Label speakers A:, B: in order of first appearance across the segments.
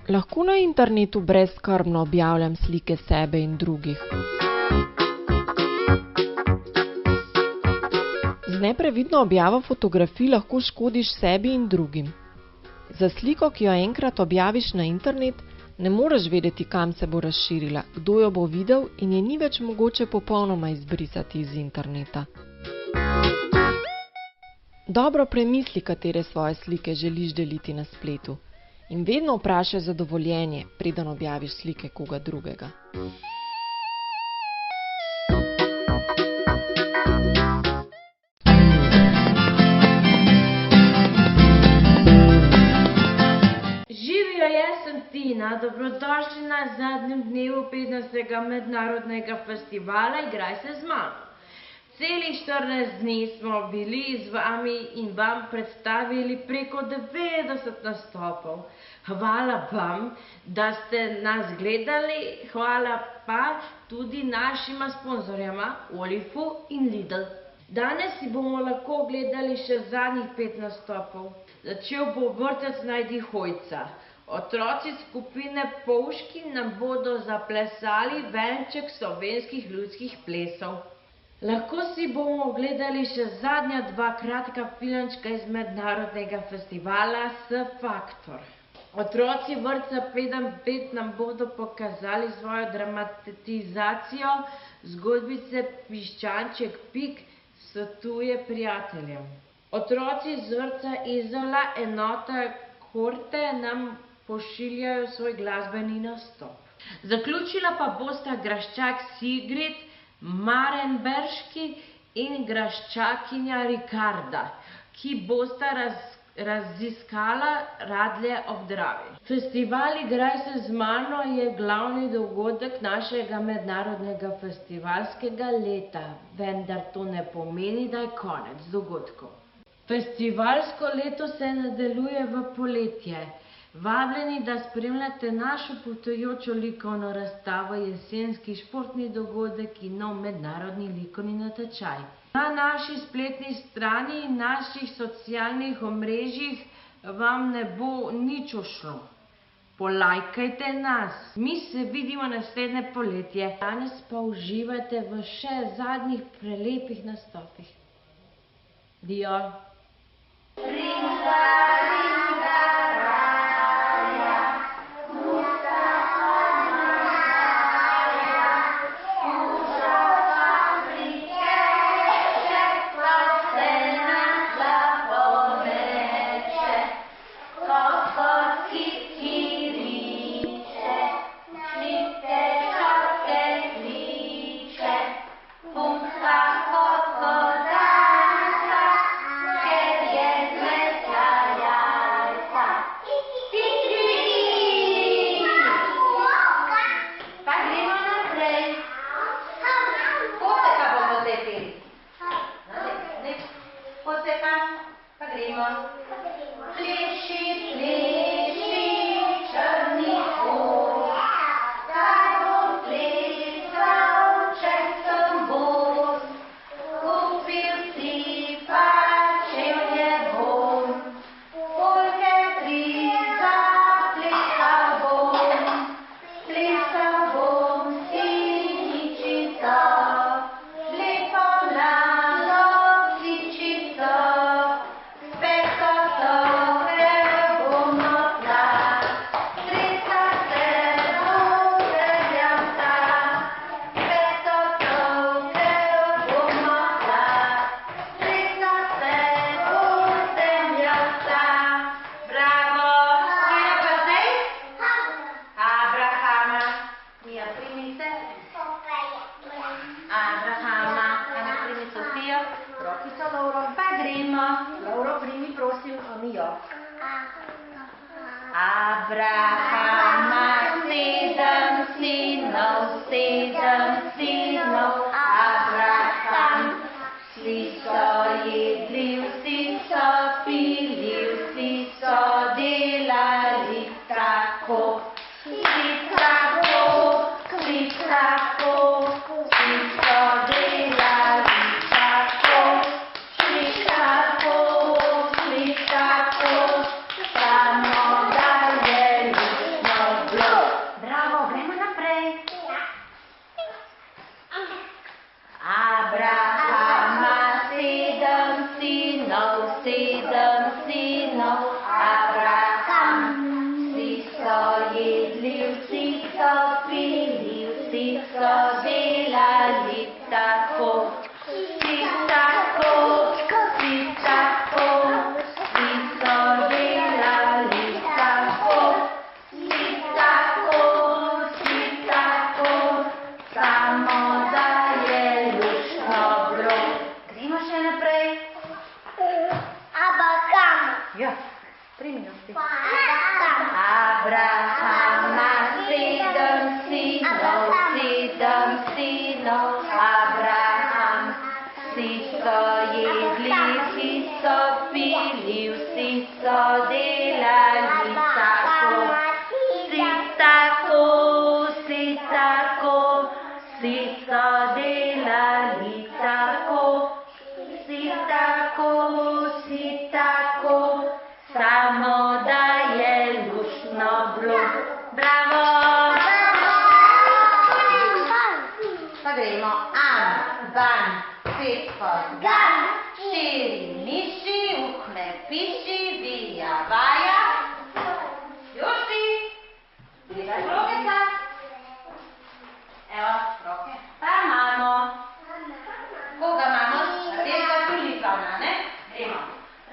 A: Lahko na internetu brezskrbno objavljam slike sebe in drugih. Z neprevidno objavo fotografij lahko škodiš sebi in drugim. Za sliko, ki jo enkrat objaviš na internet, ne moreš vedeti, kam se bo razširila, kdo jo bo videl in je ni več mogoče popolnoma izbrisati iz interneta. Dobro premisli, katere svoje slike želiš deliti na spletu. In vedno vprašaj za dovoljenje, preden objaviš slike koga drugega.
B: Živijo, jaz sem Tina, dobrodošli na zadnjem dnevu 15. mednarodnega festivala Igraj se z mano. Celih 14 dni smo bili z vami in vam predstavili preko 90 nastopov. Hvala vam, da ste nas gledali, hvala pa tudi našima sponzorjama Olifu in Lidl. Danes si bomo lahko gledali še zadnjih 5 nastopov. Začel bo vrtec Najdi Hojca. Otroci skupine Polžki nam bodo zaplesali venček slovenskih ljudskih plesov. Lahko si bomo ogledali še zadnja 2 kratka filmčka iz mednarodnega festivala S-Faktor. Otroci vrtca 5 nam bodo pokazali svojo dramatizacijo zgodbice Piščanček Pik svetuje prijateljem. Otroci z vrtca Izola enota Korte nam pošiljajo svoj glasbeni nastop. Zaključila pa bosta graščak Sigrid Marenberški in graščakinja Rikarda, ki bosta raziskala Radlje ob Dravi. Festival Igraj se z mano je glavni dogodek našega mednarodnega festivalskega leta, vendar to ne pomeni, da je konec dogodkov. Festivalsko leto se nadaljuje v poletje. Vabljeni, da spremljate našo potujočo likovno razstavo, jesenski športni dogodek in nov mednarodni likovni natečaj. Na naši spletni strani in naših socialnih omrežjih vam ne bo nič ušlo. Polajkajte nas. Mi se vidimo naslednje poletje. Danes pa uživajte v še zadnjih prelepih nastopih. Dio. Lauro, primi prosim Mijo. Abrahama, 7 sinov, Abraham, vsi so jedli, vsi so pili, vsi so delali tako. Vsi tako, vsi so delali tako. Samo da je luštno Abraham. Vsi so jedli, vsi so pili, vsi so delali tako. Vsi tako, vsi tako, vsi so delali tako. Vsi tako, vsi tako, samo da je luštno bilo. Gremo še naprej.
C: Abraham.
B: Ja, 3 minuti. Abrahama 7 sinov, 7 sinov, Abraham. Vsi so jedli, vsi so pili, vsi so delali tako. Vsi tako, vsi tako, vsi so delali tako. Vsi tako, vsi tako, samo da je luštno bilo. Bravo! Pa gremo. Am, ban, pepor, gan, 4 miši, uhne piši, vija, vaja. Joši, gledaj krogeta. Evo, roke. Pa imamo. Koga imamo? Rdeča tulipana, ne? Gremo.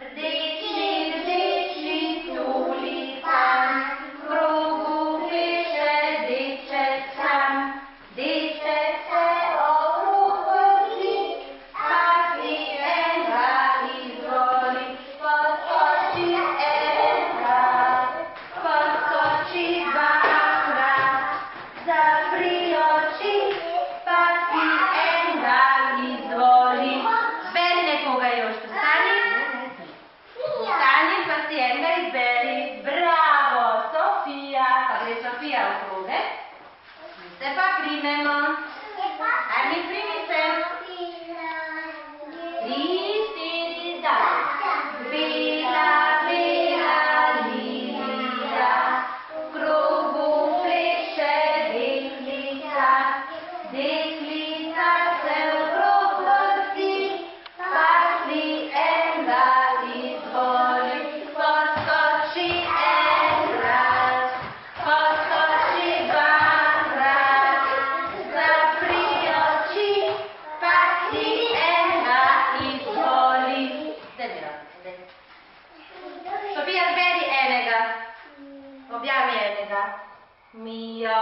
B: Rdeči, rdeči tulipan, v krogu pleše deček sam. Deček se okrog vrti, pa si enega izvoli. Poskoči enkrat, poskoči dvakrat, zapri oči, pa si enega izvoli. Beri nekoga, Joško, stani. Stani, pa si enega izberi. Bravo, Sofija. Pa gre Sofija v kroge. Mi se pa primemo. Aj mi primi se. 3, 4, zdaj. Bela, bela lilija, v krogu pleše deklica. Deklica se v krog vrti, pa si enega izvoli. Poskoči enkrat, poskoči dvakrat, zapri oči, pa si enega izvoli. Zdaj mi roke, zdaj. Sofija, zberi enega. Objavi enega. Mija.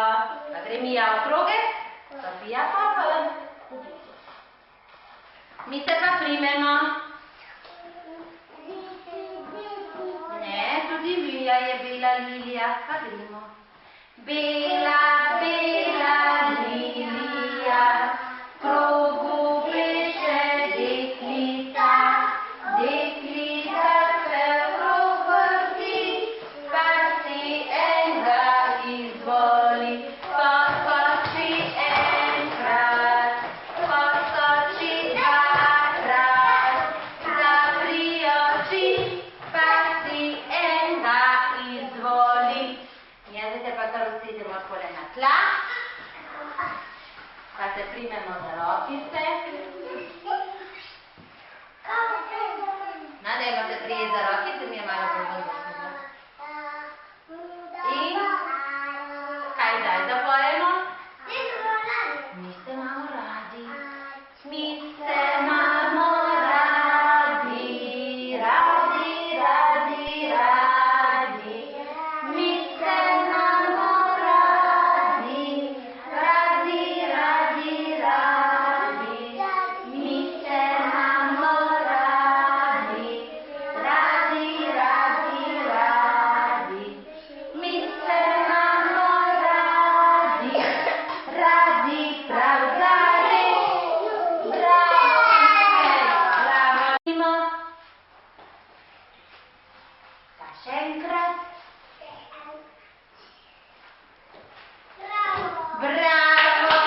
B: Pa gre Mija v kroge. Sofija pa ven. Mi se pa primemo. Ne, tudi Mija je bela lilija. Pa gremo. Bela, bela lilija, v krogu pleše deklica. Deklica se v krog vrti, pa si enega izvoli. Poskoči enkrat, poskoči dvakrat, zapri oči, pa si enega izvoli. Ja, zdaj se pa kar usedemo takole na tla, pa se primemo za rokice. No, dajmo se prijeti za rokice, mi je malo bolj zanimivo. In kaj zdaj zapojemo? Mi se imamo radi. Mi se imamo radi, radi, radi, radi. Mi se imamo radi, radi, radi, radi. Mi se imamo radi, radi, radi, radi. Mi se imamo radi, radi prav zares. Bravo, pa še enkrat. Bravo!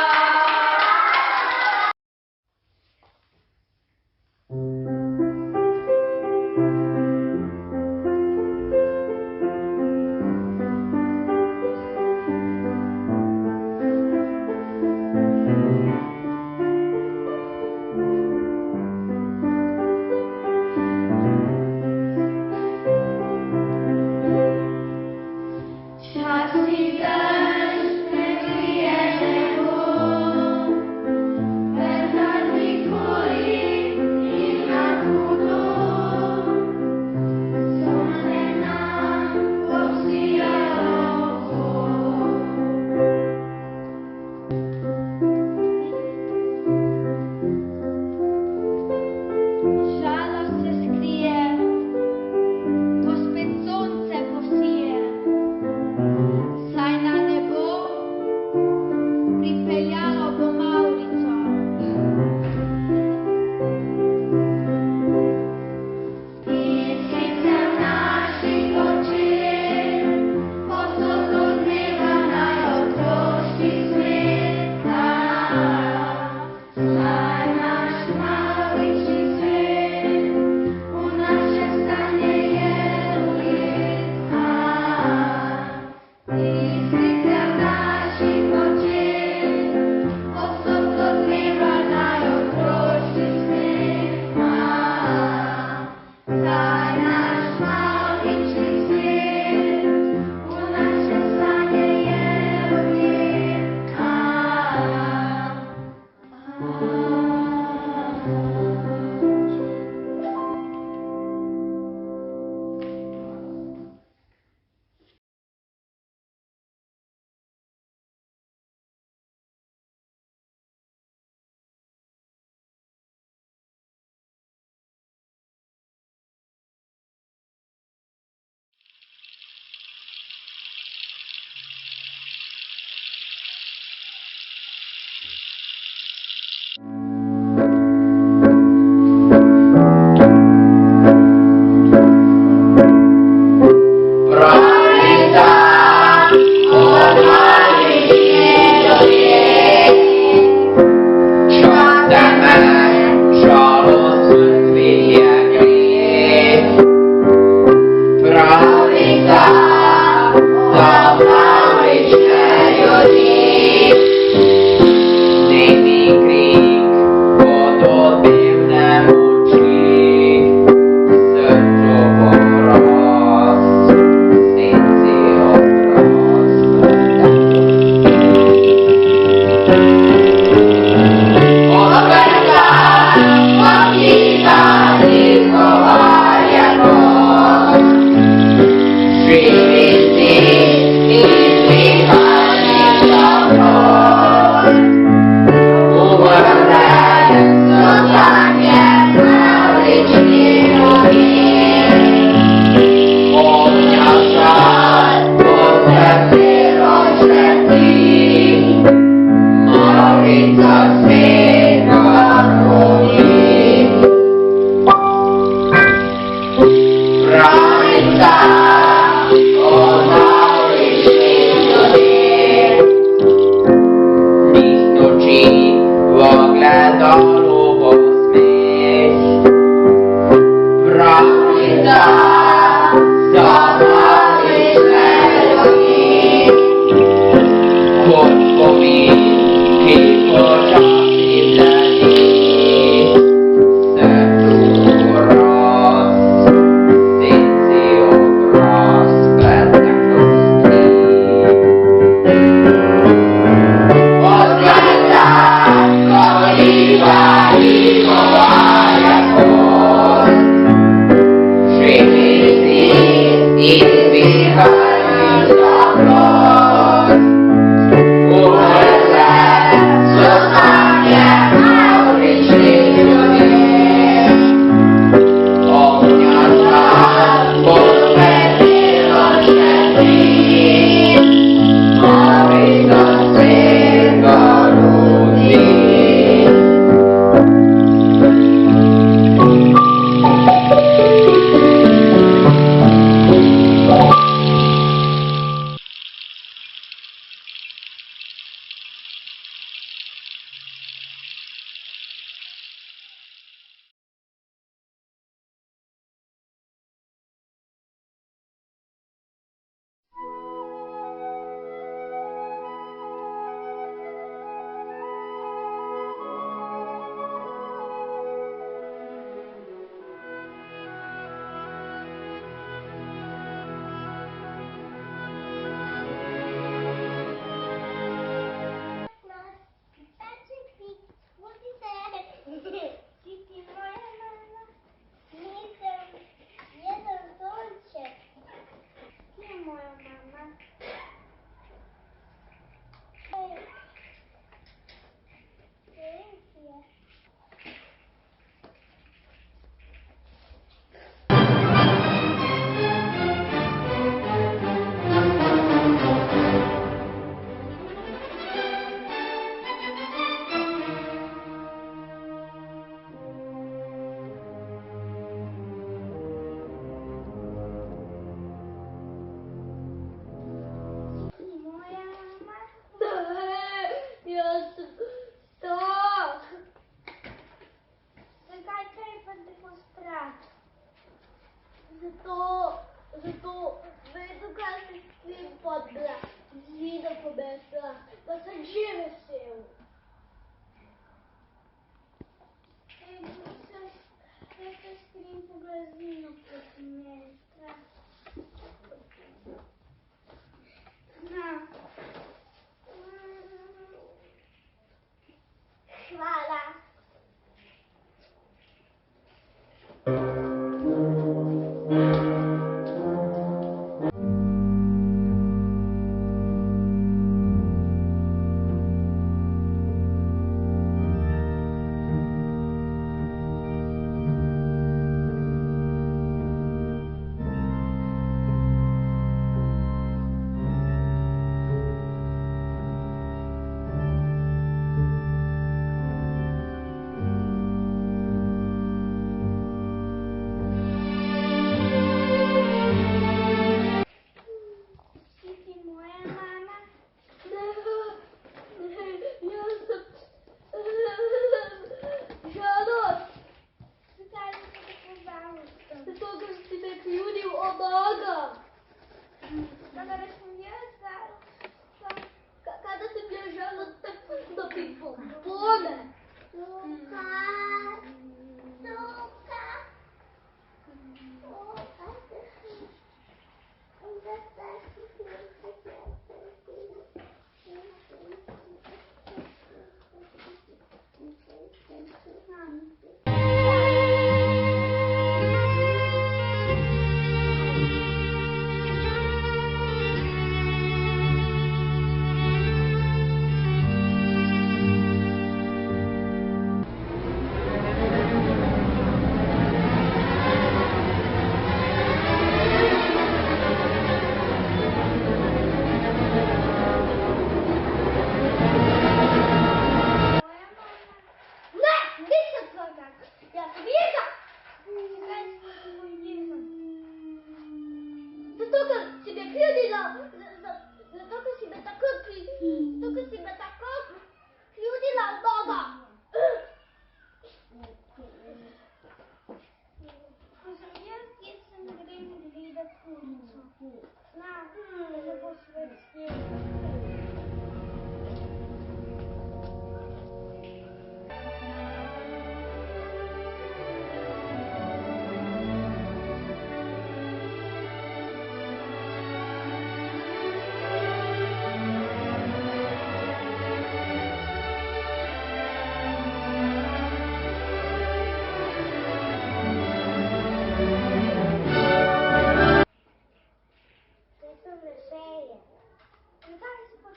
C: Zakaj se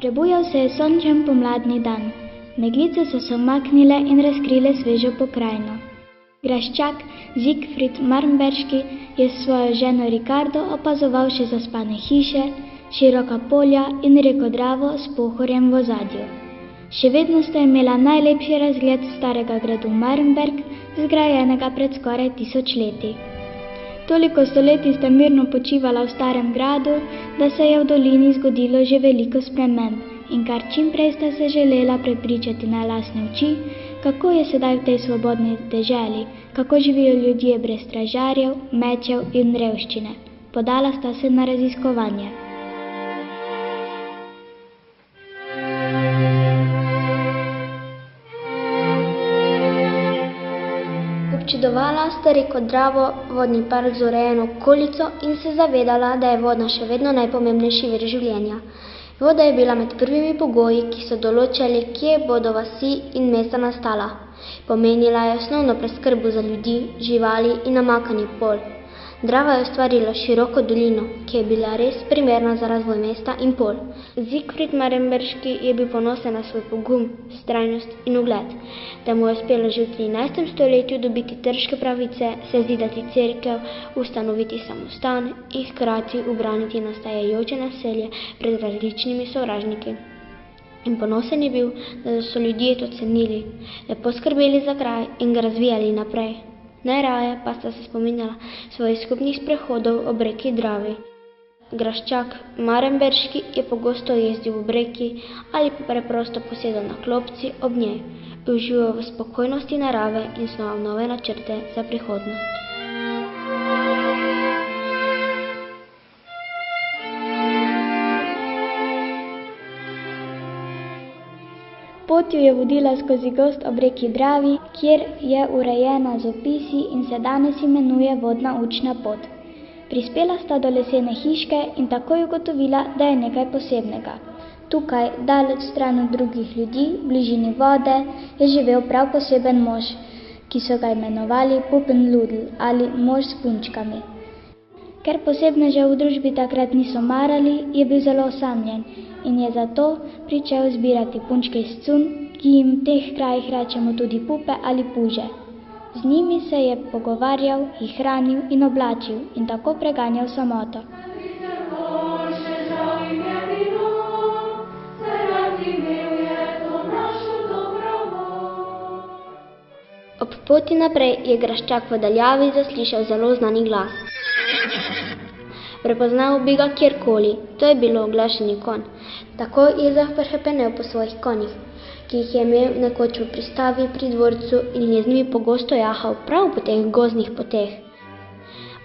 C: Prebujal se je sončen pomladni dan. Meglice so se umaknile in razkrile svežo pokrajino. Graščak Siegfried Marmberški je s svojo ženo Ricardo opazoval še zaspane hiše, široka polja in reko Dravo s Pohorjem v ozadju. Še vedno sta imela najlepši razgled starega gradu Marmberg, zgrajenega pred skoraj 1000 leti. Toliko stoletij sta mirno počivala v starem gradu, da se je v dolini zgodilo že veliko sprememb in kar čimprej sta se želela prepričati na lastne oči, kako je sedaj v tej svobodni deželi, kako živijo ljudje brez stražarjev, mečev in revščine. Podala sta se na raziskovanje. Občudovala sta reko Dravo, vodni park z urejeno okolico in se zavedala, da je voda še vedno najpomembnejši vir življenja. Voda je bila med prvimi pogoji, ki so določali, kje bodo vasi in mesta nastala. Pomenila je osnovno preskrbo za ljudi, živali in namakanje pol. Drava je ustvarila široko dolino, ki je bila res primerna za razvoj mesta in pol. Siegfried Marmberški je bil ponosen na svoj pogum, vztrajnost in ugled. Da mu je uspelo že v 13. stoletju dobiti trške pravice, sezidati cerkev, ustanoviti samostan in hkrati ubraniti nastajajoče naselje pred različnimi sovražniki. In ponosen je bil, da so ljudje to cenili, lepo skrbeli za kraj in ga razvijali naprej. Najraje pa sta se spominjala svojih skupnih sprehodov ob reki Dravi. Graščak Marmberški je pogosto jezdil ob reki ali pa preprosto posedal na klopci ob njej, užival v spokojnosti narave in snoval nove načrte za prihodnost. Pot jo je vodila skozi gozd ob reki Dravi, kjer je urejena z opisi in se danes imenuje vodna učna pot. Prispela sta do lesene hiške in takoj ugotovila, da je nekaj posebnega. Tukaj, daleč stran od drugih ljudi, v bližini vode, je živel prav poseben mož, ki so ga imenovali Puppenludel ali mož s punčkami. Ker posebnežev v družbi takrat niso marali, je bil zelo osamljen in je zato pričel zbirati punčke iz cunj, ki jim v teh krajih rečemo tudi pupe ali puže. Z njimi se je pogovarjal, jih hranil in oblačil in tako preganjal samoto. Ob poti naprej je Graščak v daljavi zaslišal zelo znani glas. Prepoznal bi ga kjerkoli, to je bilo oglašeni konj. Tako je zahrepenel po svojih konjih, ki jih je imel nekoč v pristavi pri dvorcu in je z njimi pogosto jahal prav po teh gozdnih poteh.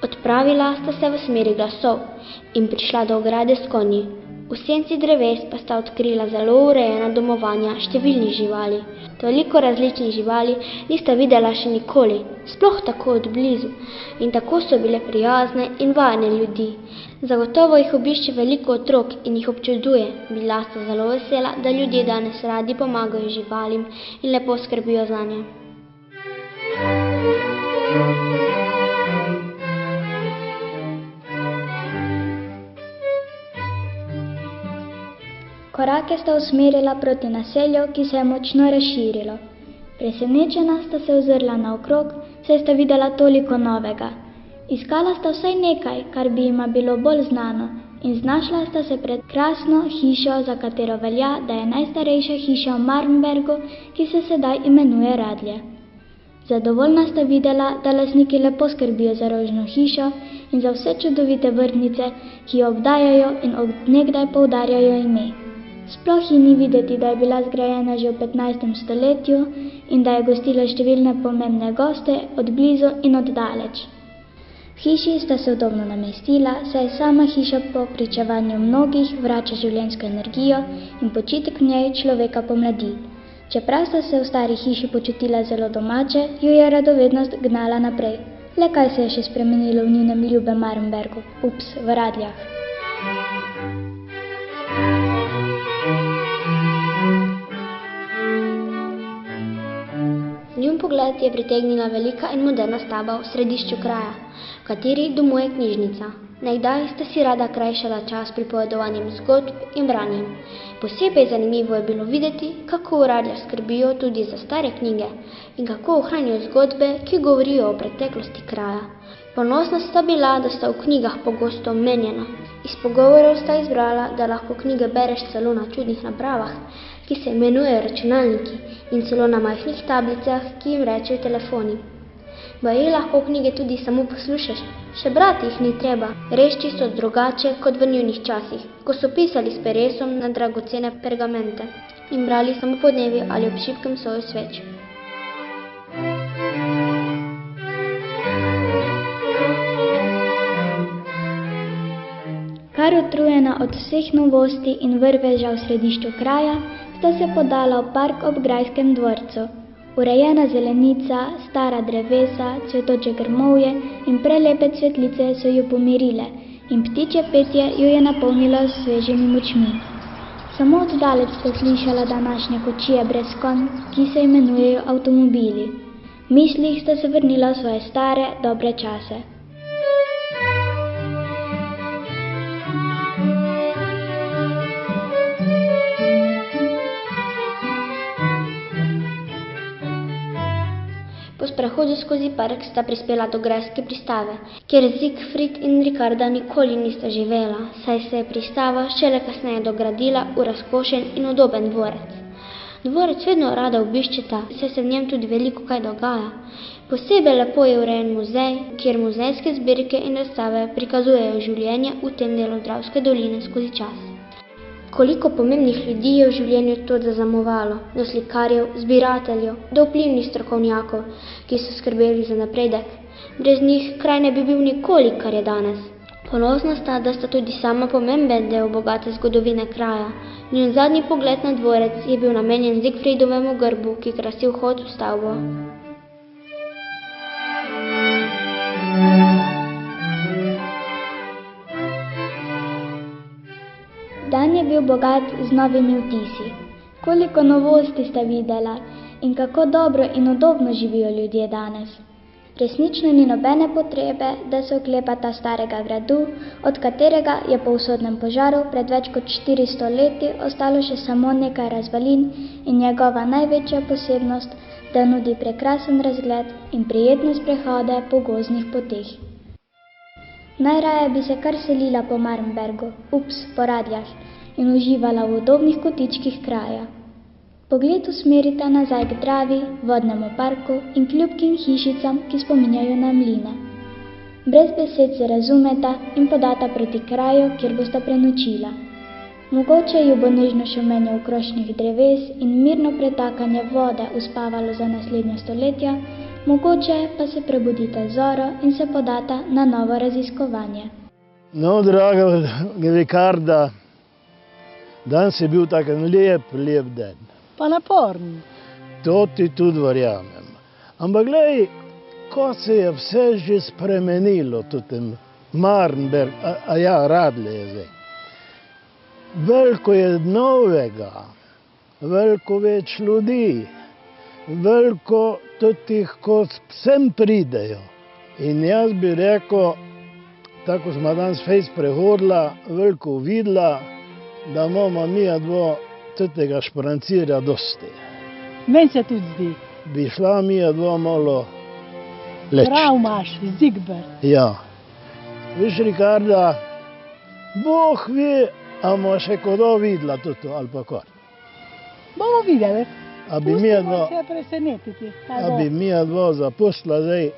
C: Odpravila sta se v smeri glasov in prišla do ograde s konji. V senci dreves pa sta odkrila zelo urejena domovanja številnih živali. Toliko različnih živali nista videla še nikoli, sploh tako od blizu, in tako so bile prijazne in vajene ljudi. Zagotovo jih obišče veliko otrok in jih občuduje. Bila sta zelo vesela, da ljudje danes radi pomagajo živalim in lepo skrbijo zanje. Korake sta usmerila proti naselju, ki se je močno razširilo. Presenečena sta se ozrla naokrog, saj sta videla toliko novega. Iskala sta vsaj nekaj, kar bi jima bilo bolj znano, in znašla sta se pred krasno hišo, za katero velja, da je najstarejša hiša v Marmbergu, ki se sedaj imenuje Radlje. Zadovoljna sta videla, da lastniki lepo skrbijo za rožno hišo in za vse čudovite vrtnice, ki jo obdajajo in od nekdaj poudarjajo ime. Sploh ji ni videti, da je bila zgrajena že v 15. stoletju in da je gostila številne pomembne goste od blizu in od daleč. V hiši sta se udobno namestila, saj sama hiša po pričevanju mnogih vrača življenjsko energijo in počitek v njej človeka pomladi. Čeprav sta se v stari hiši počutila zelo domače, jo je radovednost gnala naprej. Le kaj se je še spremenilo v njunem ljubem Marmbergu, v Radljah. Njun pogled je pritegnila velika in moderna stavba v središču kraja, v kateri domuje knjižnica. Nekdaj sta si rada krajšala čas pripovedovanjem zgodb in branjem. Posebej zanimivo je bilo videti, kako v Radljah skrbijo tudi za stare knjige in kako ohranjajo zgodbe, ki govorijo o preteklosti kraja. Ponosna sta bila, da sta v knjigah pogosto omenjena. Iz pogovorov sta izbrala, da lahko knjige bereš celo na čudnih napravah, ki se imenujejo računalniki, in celo na majhnih tablicah, ki jim rečejo telefoni. Baje lahko knjige tudi samo poslušaš, še brati jih ni treba, res čisto drugače kot v njunih časih, ko so pisali s peresom na dragocene pergamente in brali samo podnevi ali ob šibkem soju sveč. Kar utrujena od vseh novosti in vrveža v središču kraja, sta se podala v park ob grajskem dvorcu. Urejena zelenica, stara drevesa, cvetoče grmovje in prelepe cvetlice so jo pomirile in ptičje petje jo je napolnilo s svežimi močmi. Samo oddaleč sta slišala današnje kočije brez konj, ki se imenujejo avtomobili. V mislih sta se vrnila v svoje stare, dobre čase. Po sprehodu skozi park sta prispela do grajske pristave, kjer Siegfried in Ricarda nikoli nista živela, saj se je pristava šele kasneje dogradila v razkošen in udoben dvorec. Dvorec vedno rada obiščeta, saj se v njem tudi veliko kaj dogaja. Posebej lepo je urejen muzej, kjer muzejske zbirke in razstave prikazujejo življenje v tem delu Dravske doline skozi čas. Koliko pomembnih ljudi je v življenju to zaznamovalo, do slikarjev, zbirateljev, do vplivnih strokovnjakov, ki so skrbeli za napredek. Brez njih kraj ne bi bil nikoli, kar je danes. Ponosna sta, da sta tudi sama pomemben del bogate zgodovine kraja. Njun zadnji pogled na dvorec je bil namenjen Siegfriedovemu grbu, ki krasi vhod v stavbo. Dan je bil bogat z novimi vtisi. Koliko novosti sta videla in kako dobro in udobno živijo ljudje danes. Resnično ni nobene potrebe, da se oklepata starega gradu, od katerega je po usodnem požaru pred več kot 400 leti ostalo še samo nekaj razvalin in njegova največja posebnost, da nudi prekrasen razgled in prijetne sprehode po gozdnih poteh. Najraje bi se kar selila po Marmbergu, po Radljah in uživala v udobnih kotičkih kraja. Pogled usmerita nazaj k Dravi, vodnemu parku in kljubkim hišicam, ki spominjajo na mline. Brez besed se razumeta in podata proti kraju, kjer bosta prenočila. Mogoče ju bo nežno šumenje okrošnih dreves in mirno pretakanje vode uspavalo za naslednja stoletja, mogoče pa se prebudita zoro in se podata na novo raziskovanje.
D: No, draga Ricarda, danes je bil tak lep dan.
E: Pa naporen.
D: To ti tudi verjamem. Ampak glej, ko se je vse že spremenilo, tudi Marnberg, Radlje je zdaj. Veliko je novega, veliko več ljudi, veliko tudi, ko sem pridejo. In jaz bi rekel, tako smo danes fejs prehodila, veliko videla, da imamo mi dvo tega šprancirja dosti.
E: Meni se tudi zdi.
D: Bi šla mi dvo malo leč.
E: Prav imaš, Zigber.
D: Ja. Viš, Ricarda, Bog ve, a bomo še kodo videla tudi, ali pa kar.
E: Bomo videli.
D: A bi mi
E: se presenetiti.
D: dvo zapustila zdaj,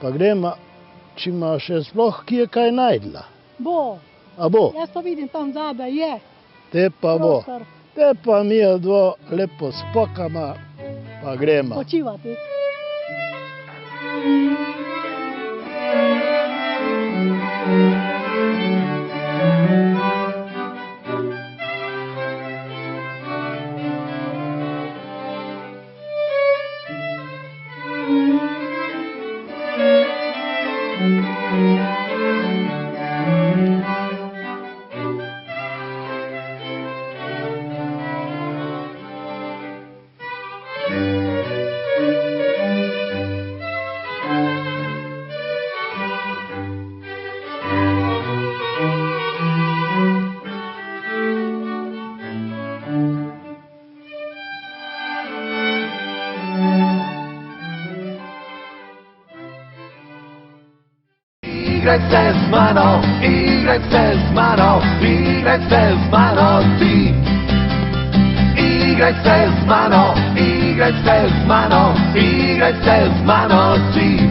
D: pa gremo, če ima še sploh kje kaj najdla.
E: Bo.
D: A bo?
E: Jaz to vidim tam zadaj, je.
D: Te pa bo.
E: Prostor.
D: Te pa mi dvo lepo spokama, pa gremo.
E: Počivati.
F: igraj se z mano, igraj se z mano, igraj se z mano ti. Igraj se z mano, igraj se z mano, igraj se z mano ti.